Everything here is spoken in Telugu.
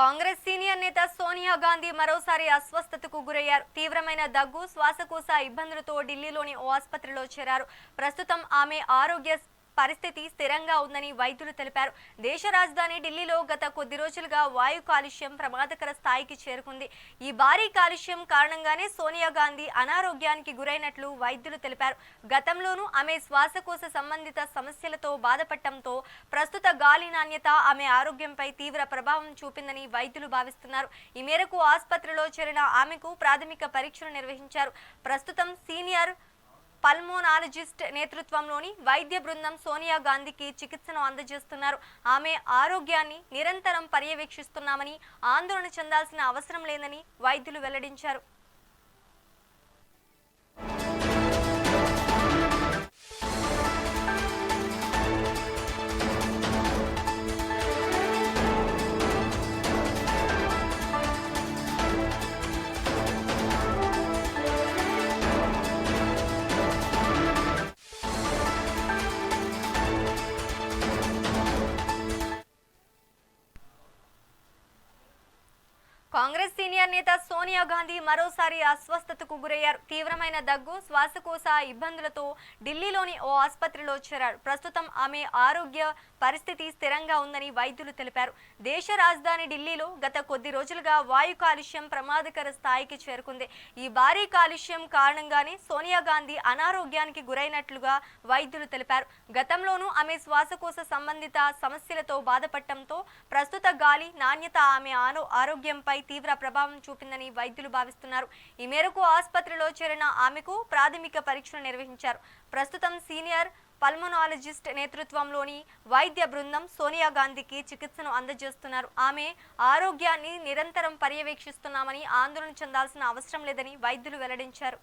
కాంగ్రెస్ సీనియర్ నేత సోనియా గాంధీ మరోసారి అస్వస్థతకు గురయ్యారు. తీవ్రమైన దగ్గు, శ్వాసకోశ ఇబ్బందులతో ఢిల్లీలోని ఓ ఆసుపత్రిలో చేరారు. ప్రస్తుతం ఆమె ఆరోగ్య పరిస్థితి స్థిరంగా ఉందని వైద్యులు తెలిపారు. దేశ రాజధాని ఢిల్లీలో గత కొద్ది రోజులుగా వాయు కాలుష్యం ప్రమాదకర స్థాయికి చేరుకుంది. ఈ భారీ కాలుష్యం కారణంగానే సోనియా గాంధీ అనారోగ్యానికి గురైనట్లు వైద్యులు తెలిపారు. గతంలోనూ ఆమె శ్వాసకోశ సంబంధిత సమస్యలతో బాధపడటంతో ప్రస్తుత గాలి నాణ్యత ఆమె ఆరోగ్యంపై తీవ్ర ప్రభావం చూపిందని వైద్యులు భావిస్తున్నారు. ఈ మేరకు ఆసుపత్రిలో చేరిన ఆమెకు ప్రాథమిక పరీక్షలు నిర్వహించారు. ప్రస్తుతం సీనియర్ పల్మోనాలజిస్ట్ నేతృత్వంలోని వైద్య బృందం సోనియా గాంధీకి చికిత్సను అందజేస్తున్నారు. ఆమె ఆరోగ్యాన్ని నిరంతరం పర్యవేక్షిస్తున్నామని, ఆందోళన చెందాల్సిన అవసరం లేదని వైద్యులు వెల్లడించారు. కాంగ్రెస్ సీనియర్ నేత సోనియా గాంధీ మరోసారి అస్వస్థతకు గురయ్యారు. తీవ్రమైన దగ్గు, శ్వాసకోశ ఇబ్బందులతో ఢిల్లీలోని ఓ ఆసుపత్రిలో చేరారు. ప్రస్తుతం ఆమె ఆరోగ్య పరిస్థితి స్థిరంగా ఉందని వైద్యులు తెలిపారు. దేశ రాజధాని ఢిల్లీలో గత కొద్ది రోజులుగా వాయు కాలుష్యం ప్రమాదకర స్థాయికి చేరుకుంది. ఈ భారీ కాలుష్యం కారణంగానే సోనియా గాంధీ అనారోగ్యానికి గురైనట్లుగా వైద్యులు తెలిపారు. గతంలోనూ ఆమె శ్వాసకోశ సంబంధిత సమస్యలతో బాధపడటంతో ప్రస్తుత గాలి నాణ్యత ఆమె ఆరోగ్యంపై తీవ్ర ప్రభావం చూపిందని వైద్యులు భావిస్తున్నారు. ఈ మేరకు ఆసుపత్రిలో చేరిన ఆమెకు ప్రాథమిక పరీక్షలు నిర్వహించారు. ప్రస్తుతం సీనియర్ పల్మనాలజిస్ట్ నేతృత్వంలోని వైద్య బృందం సోనియా గాంధీకి చికిత్సను అందజేస్తున్నారు. ఆమె ఆరోగ్యాన్ని నిరంతరం పర్యవేక్షిస్తున్నామని, ఆందోళన చెందాల్సిన అవసరం లేదని వైద్యులు వెల్లడించారు.